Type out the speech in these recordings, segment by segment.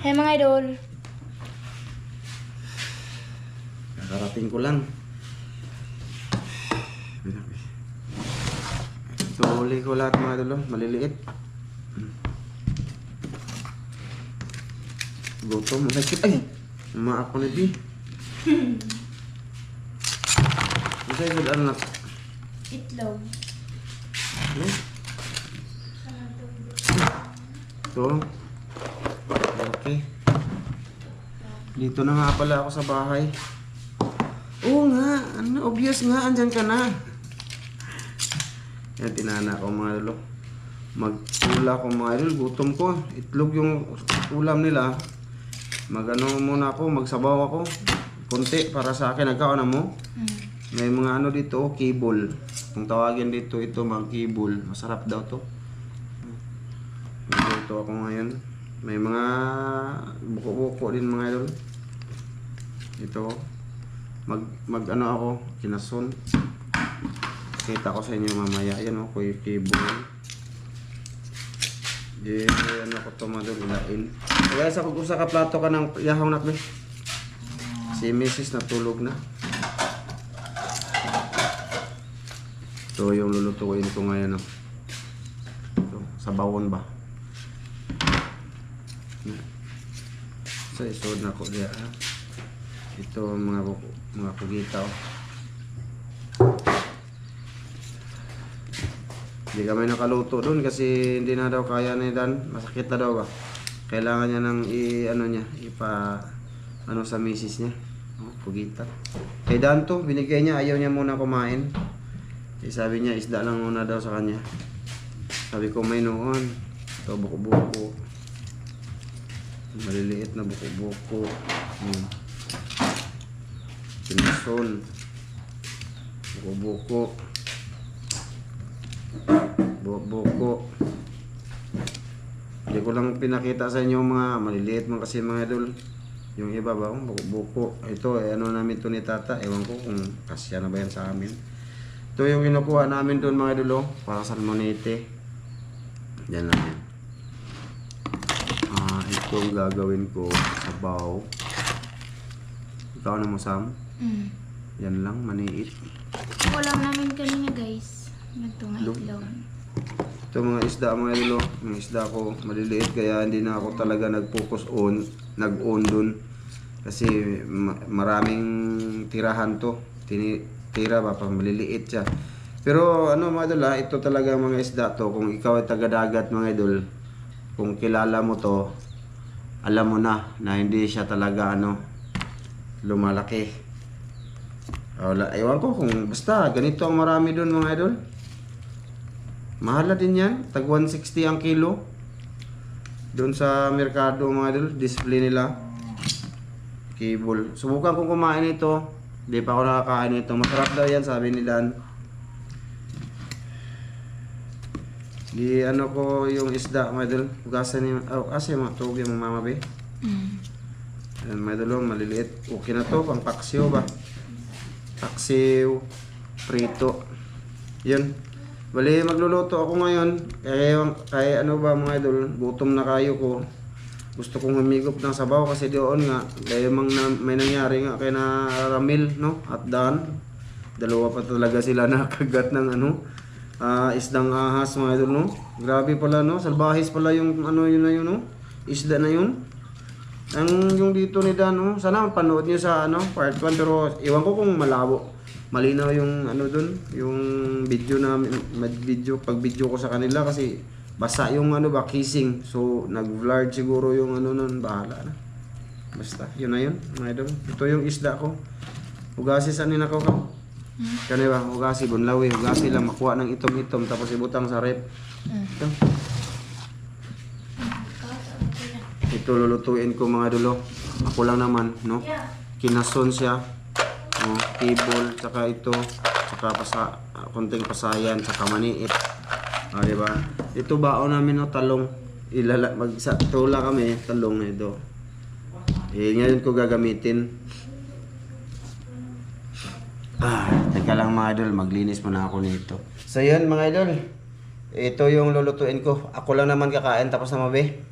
Hey mga idol. Kakarating ko lang. Ito, huli ko lahat mga idol, maliliit. Gutom, masakit. Ay! Umaak ko na di. Masaya good anak. Itlog. Ito. Okay. Dito na nga pala ako sa bahay. Oo nga, obvious nga, andyan ka na. Yan, tinana ko mga idol. Magpula ko mga idol, gutom ko. Itlog yung ulam nila. Magano muna ako, magsabaw ako. Kunti para sa akin, nagkaon na mo. May mga ano dito, kibol. Kung tawagin dito, ito mga kibol. Masarap daw to. Ito ako ngayon. May mga buko-buko din mga idol. Ito. Mag ano ako, kinason. Kita ko sa inyo mamaya. Ayan o, kuya kibol. Ano ko ito mga idol, ilain. Kaya sa kung sa kaplato ka ng yahaw na si Mrs. natulog na. Ito yung lulutuin ko ngayon. Ito, sa bawon ba? So, isod na ko diya. Ito mga kugita. Hindi kami nakaluto doon kasi hindi na daw kaya ni Dan. Masakit na daw ba? Kailangan niya ng ano sa misis niya. Oh, kugita. Kay Dan to, binigay niya, ayaw niya muna kumain. Sabi niya, isda lang muna daw sa kanya. Sabi ko, may noon. Ito, buko-buko. Maliliit na buko-buko. Kinason. Buko-buko. Buko-buko. Hindi ko lang pinakita sa inyo mga maliliit man kasi mga idol. Yung iba ba, buko-buko. Ito, ano namin to ni tata. Ewan ko kung kasya na ba yan sa amin. Ito yung kinukuha namin doon mga idol, para salmonete. Yan lang yan. Ito ang gagawin ko sa baw. Ikaw na mo, Sam? Yan lang, maniit. Ako lang namin kanina guys. Nagtunga itlog. Ito mga isda mga idol, mga isda ko maliliit kaya hindi na ako talaga nag-on dun. Kasi maraming tirahan to. Tira ba pang maliliit siya. Pero ano mga idol, ito talaga mga isda to. Kung ikaw ay taga-dagat mga idol, kung kilala mo to, alam mo na hindi siya talaga lumalaki. Ewan ko kung basta ganito ang marami doon mga idol. Mahal din yan, tag 160 ang kilo. Doon sa merkado mga idol, display nila. Kibol. Subukan kong kumain ito. Hindi pa ako nakakain ito. Masarap daw yan, sabi ni Dan. Di ano ko yung isda, mga idol. Hugasan niyo. Kasi matug yung mama be. Ayan, mga idol, maliliit. Okay na to, pang paksiw ba? Paksiw, prito. Yun. Bali, magluluto ako ngayon. Kaya ano ba mga idol, gutom na kayo ko. Gusto kong humigop ng sabaw kasi doon nga may nangyari nga kay na Ramil no at Dan. Dalawa pa talaga sila nakagat ng isdang ahas mga idol no. Grabe pala no, salbahis pala yung yun na yun no. Isda na yun. Ang yung dito ni Dan no, sana panood niyo sa part 1 pero iwan ko kung malinaw yung doon, yung video na pag video ko sa kanila kasi basa yung kissing. So, nag-vlog siguro yung nun, bahala na. Basta, yun na yun, mga idol. Ito yung isda ko. Hugasi saan ninakaw ka? Kani ba? Hugasi, bunlawi. Hugasi lang, makuha ng itom-itom, tapos ibutang sa rep. Ito lulutuin ko mga idol. Ako lang naman, no? Kinason siya. Table, tsaka ito. Tsaka konting pasayan, tsaka maniit. Diba? Ito baon namin talong. Tula kami, talong ito. Ngayon ko gagamitin. Teka lang mga idol, maglinis muna ako nito. So yun mga idol. Ito yung lulutuin ko. Ako lang naman kakain tapos na mabe.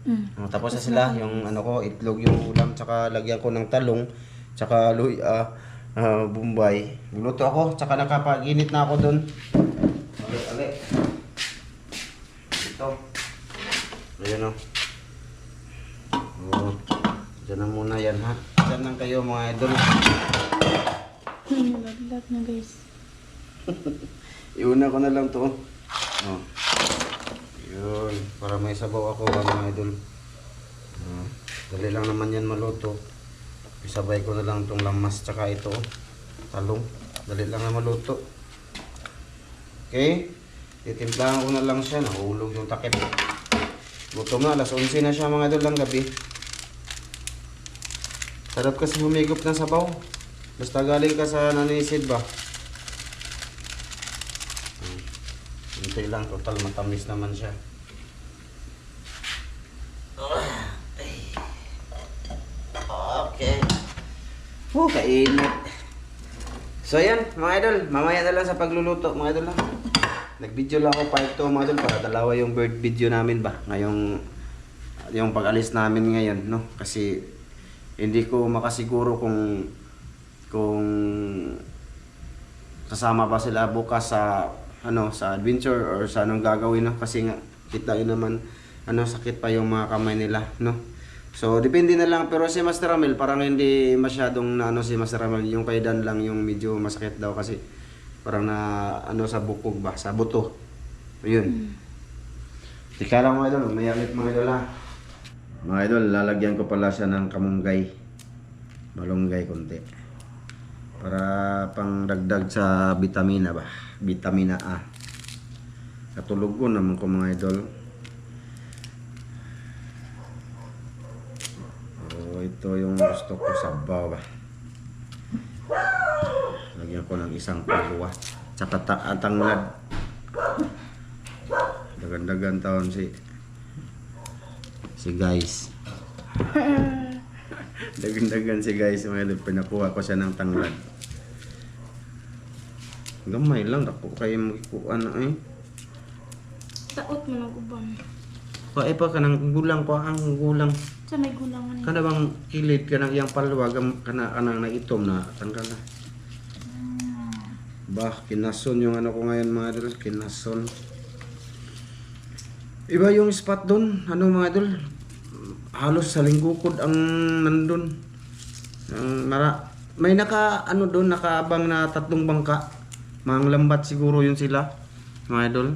Tapos na sila. Yung ano ko, itlog yung ulam. Tsaka lagyan ko ng talong. Tsaka bumbay. Luluto ako. Tsaka nakapaginit na ako dun. Ali. Ito. Ayan o. Diyan na muna yan ha. Diyan lang kayo mga idol. Nalaglag na guys. Iuna ko na lang to. Oh. Yun. Para may sabaw ako mga idol. Dali lang naman yan maluto. Isabay ko na lang itong lamas tsaka ito. Talong. Dali lang na maluto. Okay. Titimplahan ko na lang siya. Nahulog yung takip. Gutom na. Alas 11 na siya mga idol lang gabi. Sarap kasi humigop ng sabaw. Basta galing ka sa nanisid ba? Hintay lang. Total matamis naman siya. Okay. Kainit. So yan mga idol. Mamaya na lang sa pagluluto mga idol lang. Nag-video lang ako pa ito mga idol para dalawa yung bird video namin ba. Ngayong yung pag-alis namin ngayon no. Kasi hindi ko makasiguro kung kasama ba sila bukas sa sa adventure or sa anong gagawin no kasi nga kita yun naman sakit pa yung mga kamay nila no. So depende na lang pero si Master Ramel parang hindi masyadong si Master Ramel yung kay Dan lang yung medyo masakit daw kasi parang na sa bukog ba sa buto. Ayun. Tika lang mga idol, may alit mga idol ha. Mga idol, lalagyan ko pala siya ng kamunggay. Malunggay konti. Para pang dagdag sa vitamina ba? Vitamina A. Katulog ko naman ko mga idol. Ito yung gusto ko sabaw ba. Lagyan ko ng isang paluwa. Tsaka tanglad. Dagan-dagan taon si guys. Dagan-dagan si guys. Pinakuha ko siya ng tanglad. Gamay lang. Dako kayo magikuan na eh. Taot mo ng ubang. Pae pa ka ng gulang ko ang gulang. Sa may gulangan. Kana bang kilit ka ng iyang paluwag kana na itom na tanggal na. Bah, kinason yung ko ngayon mga idol, kinason. Iba yung spot doon, mga idol. Halos sa linggukod ang nandun. May doon, nakaabang na 3 bangka. Mga lambat siguro yun sila, mga idol.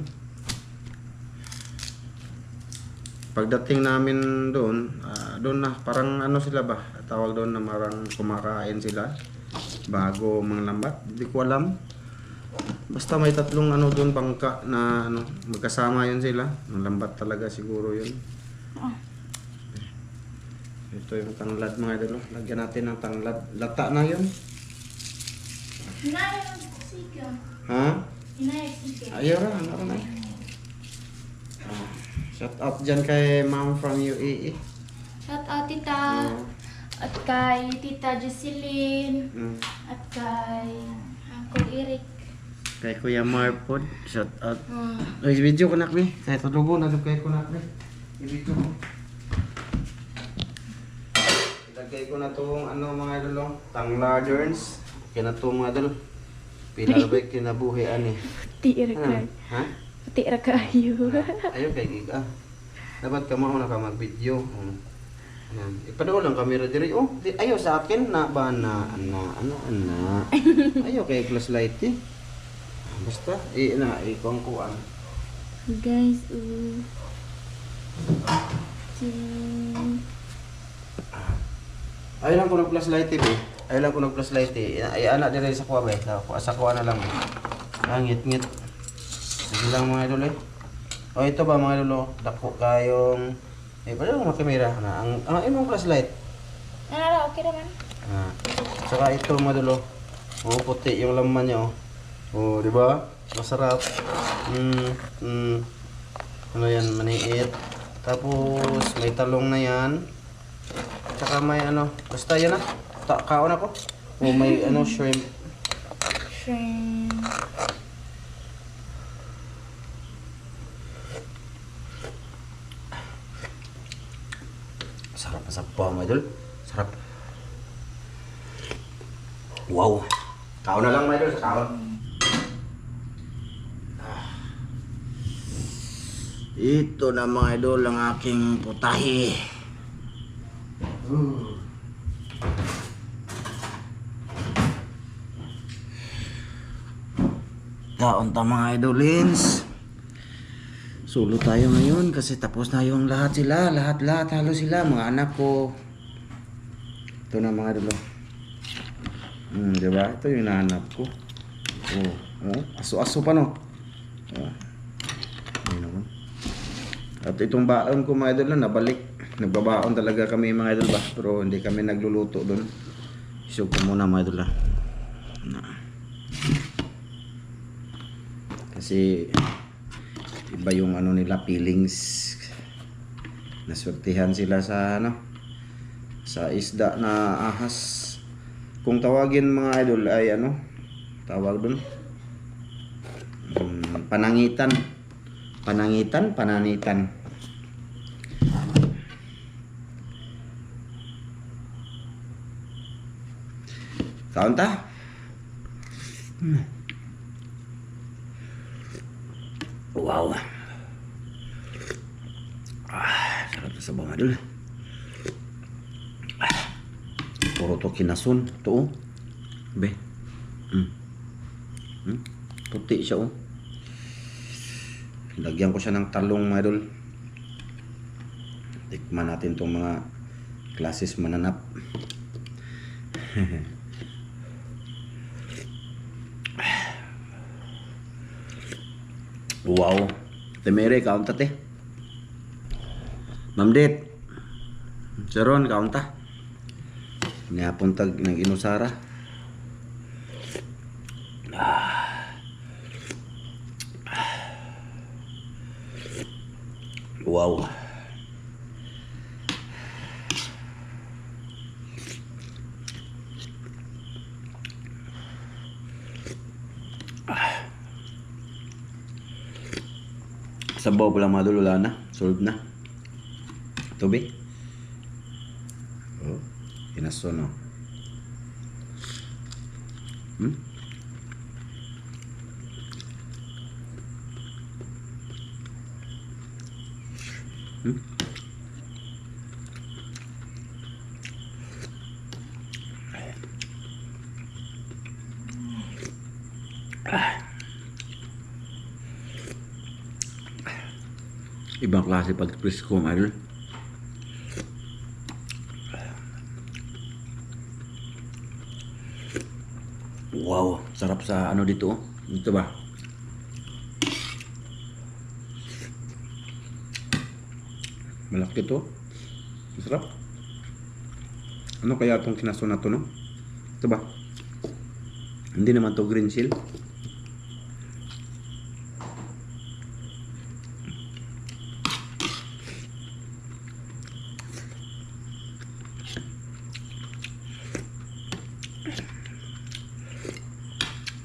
Pagdating namin doon, doon na parang sila ba? Tawag doon na marang kumakain sila bago mga lambat. Hindi ko alam. Basta may 3 doon bangka na magkasama yun sila. Mga lambat talaga siguro yun. Ito yung tanglad mga idol. Lagyan natin ng tanglad. Lata na yun. Hinayang sika. Ha? Hinayang sika. Ayaw ra, na. Shout out dyan kay Mom from UAE. Shout out tita. At kay tita Jocelyn. At kay Uncle Eric. Kay Kuya Marpod. Shout out. Ay, video ko nakbi. Kaya tulugo na kay ko nakbi. I-video ko. Ilagay ko na itong mga idol. Tanglarderns. Kaya na itong mga idol. Pila ba kinabuhian eh. Tira ka. Ha? Tira ka ayo. Ayaw kay Giga. Dapat ka mauna ka mag-video. Ipadao lang kamera diri. Ayaw sa akin na ba na ayaw kay flashlight eh. Basta kuang-kuan. Guys, Ayaw lang ko ng flashlight eh. Ayaw lang ko ng flashlight eh. Ay anak diri sa kuha ba? Sa kuha na lang. Ngit-ngit. Sige lang mga idol eh. Ito ba mga idol? Dako kayong pwede mo makamera na ang imong flashlight. Okay naman. Saka ito mga idol. Puti yung laman niya di ba? Masarap. Ano yan, maniit. Tapos may talong na yan. Saka may basta yan kaon ako. May shrimp. Shrimp. Masapa mga idol. Sarap. Wow. Kaon na lang mga idol, sa kaon. Ito na mga idol ang aking putahe. Kaon ta mga idolins. Solo tayo ngayon kasi tapos na yung lahat sila. Lahat halos sila. Mga anak ko. Ito na mga idol. Diba? Ito yung nahanap ko. Aso-aso pa no. Ayun naman. At itong baon ko mga idol na nabalik. Nagbabaon talaga kami mga idol ba. Pero hindi kami nagluluto doon. Isog ko muna mga idol Kasi iba yung ano nila feelings. Naswertihan sila sa sa isda na ahas. Kung tawagin mga idol ay tawag doon panangitan. Kaon ta? Wow. Sarap sa bawang idol. Puro to kinason. Ito Be. Puti siya Lagyan ko siya ng talong mga idol. Tikman natin tong mga klases mananap. Wow. Temere, kaon ta te. Ma'am Det. Saron, kaon ta. Niapuntag ng inusara. Wow. Sabaw pa lang mga idol, wala na. Solve na. Tubig. Kinason Ibang klase pag-press ko mga idol. Wow, sarap sa dito Dito ba? Malaki to. Sarap. Ano kaya itong kinaso na to no? Ito ba? Hindi naman to green seal.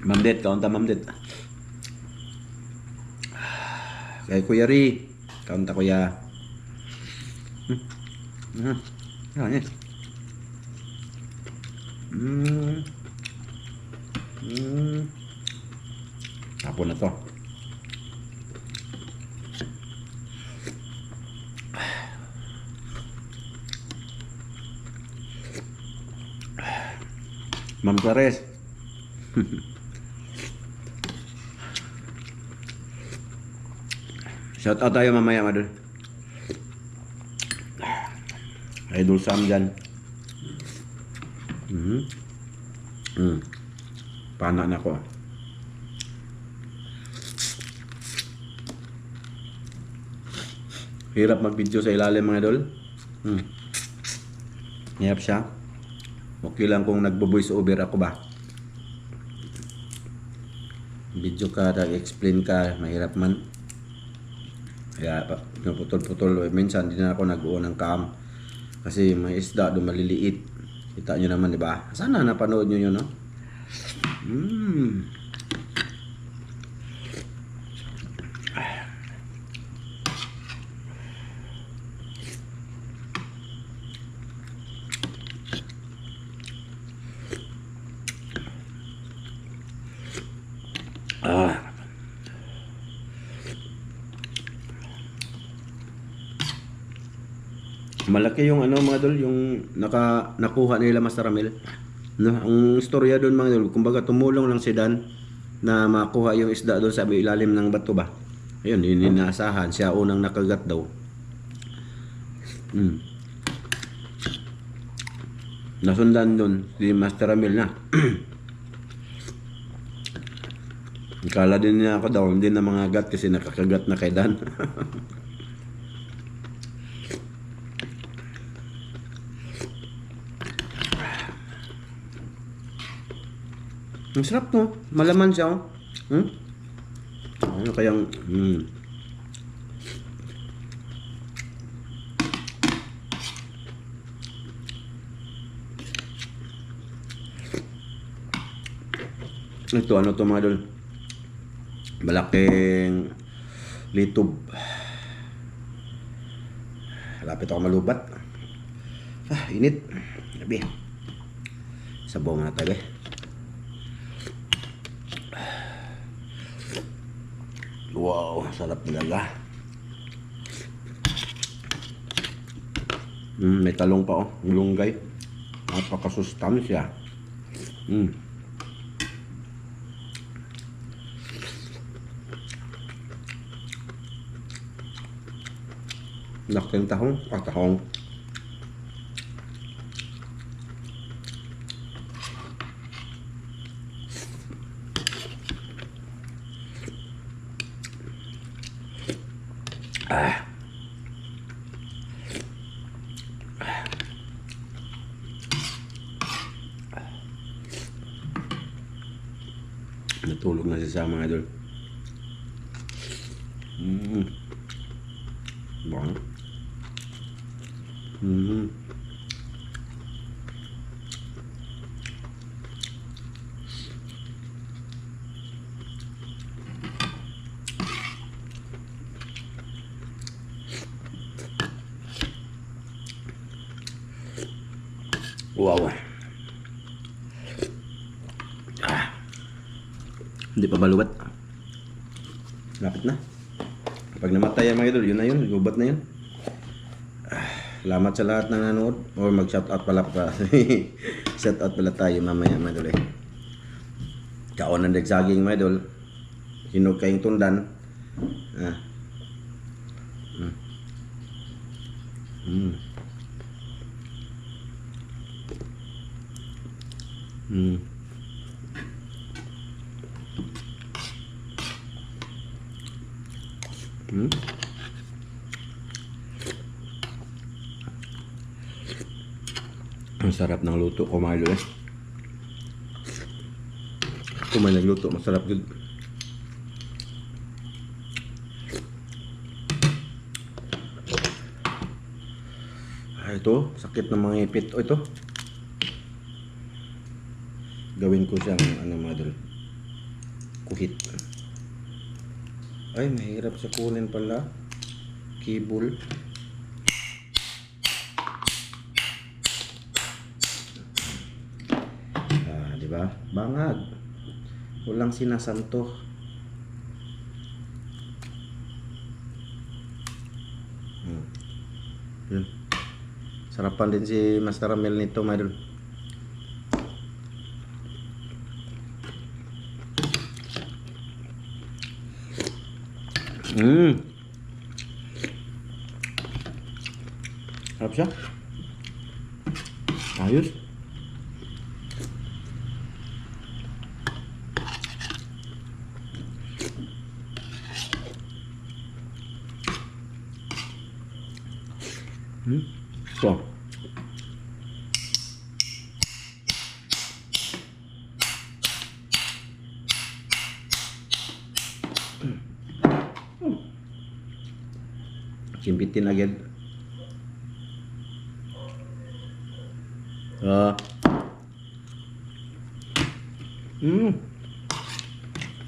Ma'am Det, kaon ta Ma'am Det. Kay Kuya Ri, kaon ta Kuya. Yan. Tapon na to. Ma'am Clares. Shout out tayo mamaya mga idol. Idol Sam dyan. Pana na ko. Hirap mag-video sa ilalim mga idol. Hirap siya. Okay lang kung nagbo-voice over ako ba. Video ka, nag-explain ka, mahirap man. Kaya pinuputol-putol. Minsan din ako nag-uon ng cam. Kasi may isda doon maliliit. Kita nyo naman, di ba? Sana napanood nyo yun, no? Malaki yung ano mga idol, yung nakuha nila Master Ramil. No, ang istorya doon mga idol, kumbaga tumulong lang si Dan na makuha yung isda doon sa ilalim ng bato ba. Ayun, yun inaasahan. Siya unang nakagat daw. Nasundan doon si Master Ramil na. Kala din niya ako daw, hindi na mga gat kasi nakakagat na kay Dan. Ang sarap to. Malaman siya, oh. Ano kayang... Ito, ano to mga idol? Malaking litob. Lapit ako malubat. Init. Gabi. Sabaw na tayo, Wow, sarap talaga. May talong pa, oh. Lunggay. Napakasustansya. Laking tahong. Tahong. Natulog na siya sa mga idol. Bang. Wow. Hindi pa balubat. Lapit na. Pag namatay ang mga idol, yun na yun. Lubat na yun. Salamat sa lahat na nanood. Or mag-shoutout pala pa. Shoutout pala tayo mamaya mga idol. Kaon ng degsaging mga idol. Hinog kayong tundan. Ang sarap ng luto ko mga idol. Kung may nagluto, masarap yun. Ito, sakit ng mga ipit. Ito. Gawin ko siyang mga idol. Kuhit. Ay, mahirap sa kunin pala. Kibul. Diba? Bangag. Walang sinasanto. Yun. Sarapan din si Master Ramil nito, mga idol. Sarap siya. Ayos. So. Kimpitin agad.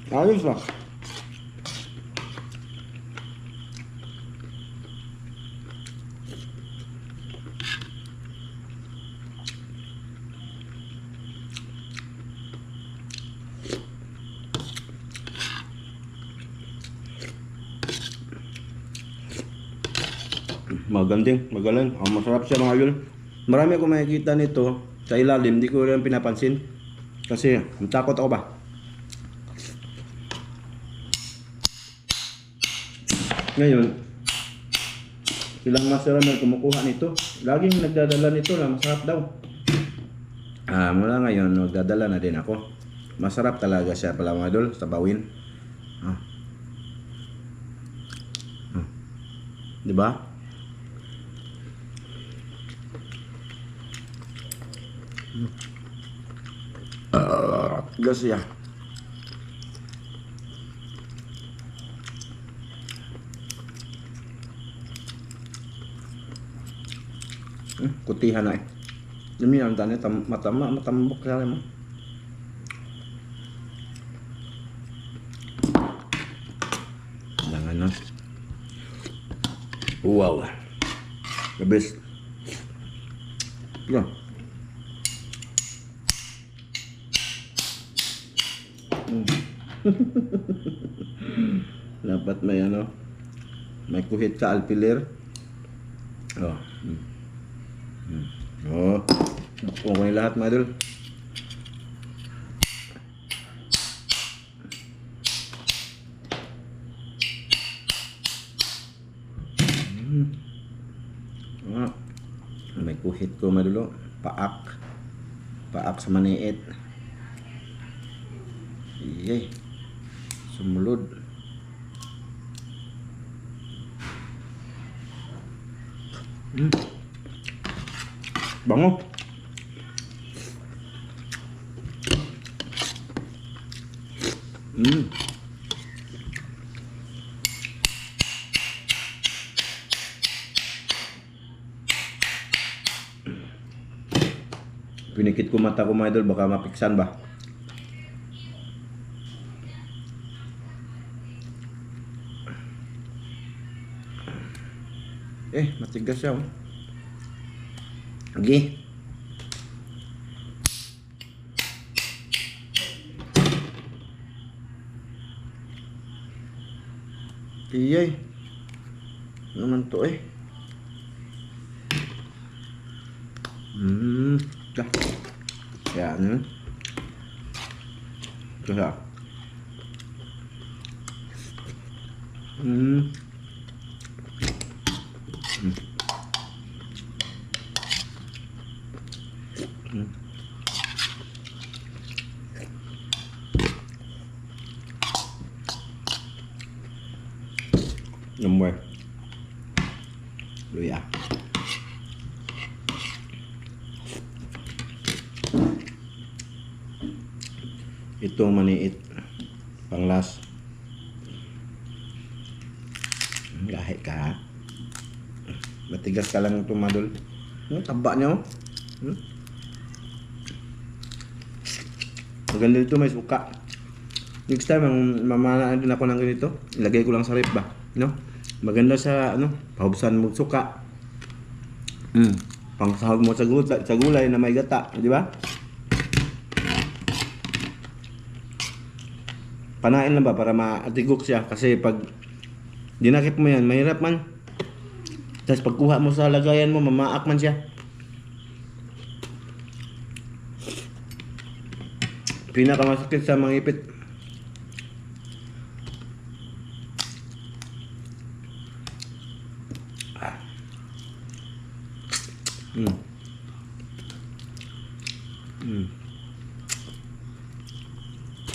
Ayos lah. Magandang, magaling. Masarap siya mga idol. Marami akong makikita nito sa ilalim, di ko rin pinapansin. Kasi takot ako ba? Ngayon, ilang master na kumukuha nito. Laging nagdadala nito na masarap daw. Mula ngayon, nagdadala na din ako. Masarap talaga siya pala mga idol sa bawin. Diba? Gas ya. Kutihan na eh. Demi ang tanya matambok sa mo. Jangan na. Wow. The best. Yeah. Dapat may ano, may kuhit ka alpiler. Okay lahat mga idol. May kuhit ko mga idol. Paak sa maniit. Iyay. Sumulod. Bango. Pinikit ko mata ko mga idol, baka mapiksan ba? Matigas siya. Lagi. Iyay. Ano naman to eh? Yan. Ito siya. Nomor luya. Itong maniit panglas. Gahe ka. Matigas ka lang itong madol. Taba niya oh. Maganda dito, may suka. Next time mamana din ako ng ganito. Ilagay ko lang sa rep ba, no? Maganda sa ano, pahubsan mo suka. Pangsahog mo sa gulay na may gata, di ba? Panain lang ba para maatigok siya, kasi pag dinakip mo yan, mahirap man. Tapos pagkuha mo sa lagayan mo, mamaak man siya. Pinakamasakit sa mga ipit.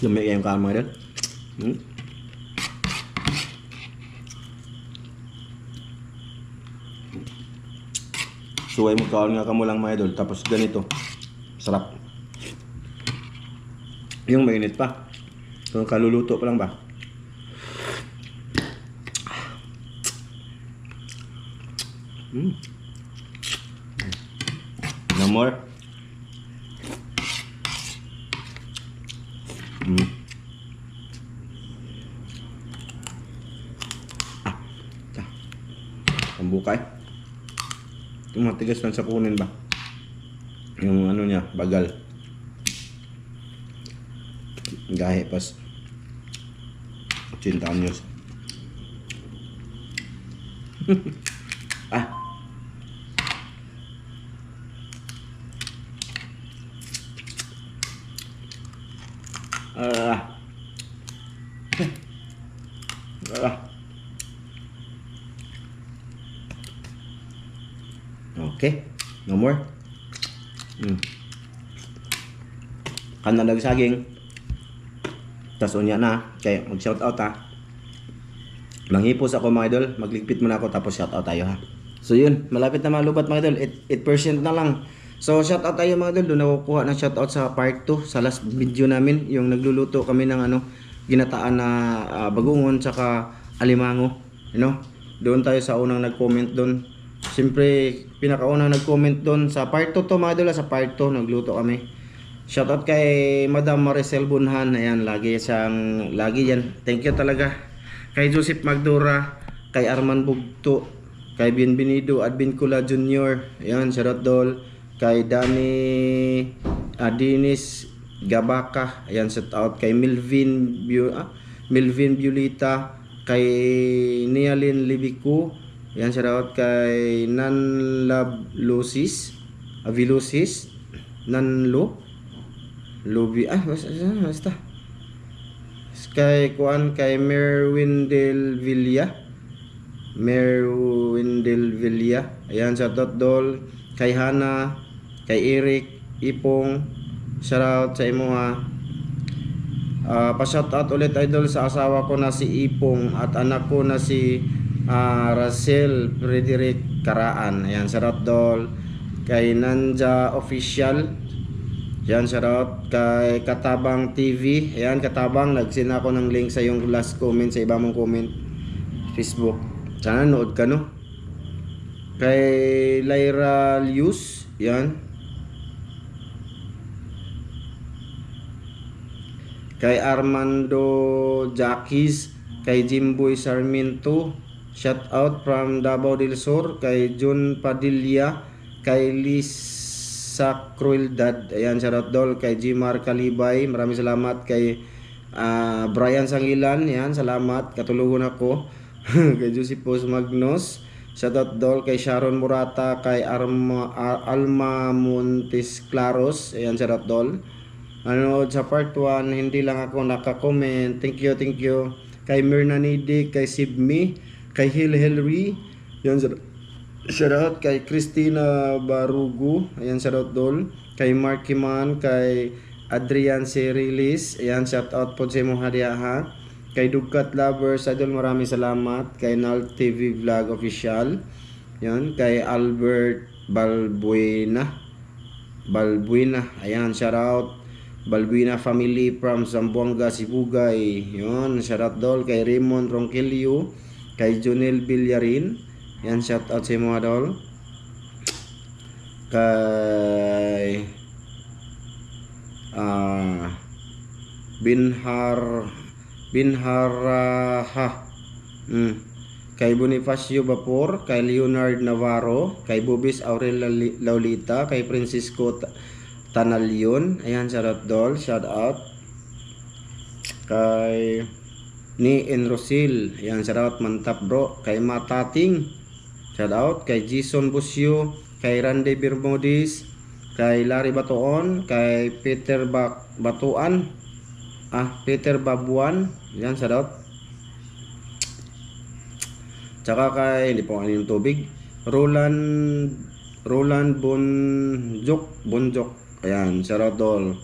Dami yung kama din. Suway mo kaon nga kamo lang mga idol, tapos ganito. Sarap. Yung mainit pa. So kaluluto pa lang ba? No more. Pambukay. Ito matigas lang sa kunin ba? Yung ano niya, bagal. Gahe pas 80 anyos. Ah. Ah. Okay. No more. Kanalag saging. Tas unya na. Kaya mag-shout out ha. Manghipos ako mga idol. Magligpit muna ako tapos shout out tayo ha. So yun. Malapit na malubat mga idol. 8% na lang. So shout out tayo mga idol. Doon nakukuha ng shout out sa part 2. Sa last video namin. Yung nagluluto kami ng ginataan na bagungon tsaka alimango. You know? Doon tayo sa unang nag-comment doon. Siyempre, pinakaunang nag-comment doon sa part 2 to mga idol. Sa part 2 nagluto kami. Shoutout kay Madam Maricel Bunhan. Ayan, lagi yan. Thank you talaga. Kay Joseph Magdura, kay Arman Bugto, kay Bienvenido Advincula Jr. Ayan, shoutout dol. Kay Dinis Gabaka. Ayan, shoutout kay Melvin Violeta, kay Nialin Libico. Ayan, shoutout kay Nanlablosis, Avilosis, Nanlo Lobby, basta. Kay Kuan, kay Merwindel Villa. Ayan, shoutout dol. Kay Hana, kay Eric, Ipong, shoutout sa imo ha. Pa-shoutout ulit idol sa asawa ko na si Ipong at anak ko na si Rachel Frederick Karaan. Ayan, shoutout dol. Kay Nanja Official. Yan, shoutout kay Katabang TV. Ayan, Katabang, nag-send ako ng link sa yung last comment, sa iba mong comment Facebook. Sana nood ka, no? Kay Lyra Lius. Yan. Kay Armando Jackis. Kay Jimboy Sarmiento. Shoutout from Davao del Sur. Kay Jun Padilla. Kay Liz sa Crueldad. Ayan, shoutout dol. Kay Jimar Kalibay, maraming salamat. Kay Brian Sangilan, ayan, salamat, katulungan ako. Kay Josepos Magnos, shoutout dol. Kay Sharon Murata, kay Alma Montes Claros, ayan, shoutout dol. Sa part 1, hindi lang ako naka-comment. Thank you. Kay Myrna Nidik, kay Sibmi, kay Hilary, ayan, shoutout kay Christina Barugo. Ayan, shoutout dol. Kay Mark Kiman, kay Adrian Cerilis. Ayan, shoutout po sa imong hadiyaha. Kay Dugkat Lovers, idol, maraming salamat. Kay Nal TV Vlog Official. Ayan, kay Albert Balbuena. Ayan, shoutout Balbuena family from Zamboanga, Sibugay. Ayan, shoutout dol. Kay Raymond Ronquillo, kay Jonel Villarin. Yan, shout out sa mga dol. Kay Binharaha. Kay Bonifacio Vapor, kay Leonard Navarro, kay Bobis Aurel Laulita, kay Francisco Tanalion. Ayan, shout out dol. Shout out kay ni Enrosil. Ayan, shout out mantap bro. Kay Matating, shout out kay Jason Busio, kay Randy Bermudis, kay Larry Batuon, kay Peter Batuan, Peter Babuan. Yan, shout out. Tsaka kay, hindi po yung tubig, Roland Bonjok. Ayan, shout out dol.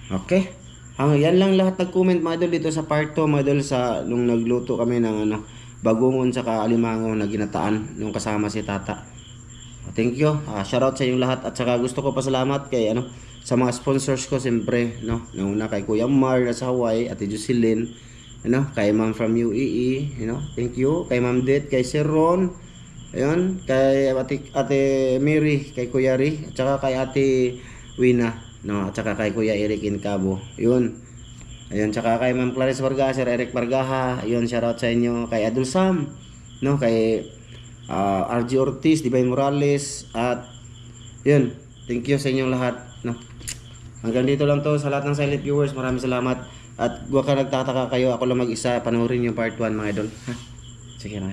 Okay. Yan lang lahat nag-comment mga idol dito sa part 2 mga idol, sa nung nagluto kami ng bagungon saka alimango na ginataan nung kasama si Tata. Thank you. Shoutout sa inyong lahat at saka gusto ko pasalamat kay sa mga sponsors ko siyempre, no. Una kay Kuya Mar sa Hawaii, Ate Jocelyn, kay Ma'am from UAE, thank you. Kay Ma'am Det, kay Sir Ron, ayun, kay Ate Mary, kay Kuya Ri, at saka kay Ate Wina, no, at saka kay Kuya Eric Incabo. Yun. Ayun, tsaka kay Ma'am Clarice Vargas, Sir Eric Bargaha. Ayun, shoutout sa inyo. Kay Adul Sam, no, kay RG Ortiz, Divine Morales, at yun, thank you sa inyong lahat, no. Hanggang dito lang to sa lahat ng silent viewers. Maraming salamat. At huwag ka nagtataka kayo, ako lang mag-isa, panoorin yung part 1 mga idol. Ha? Sige na.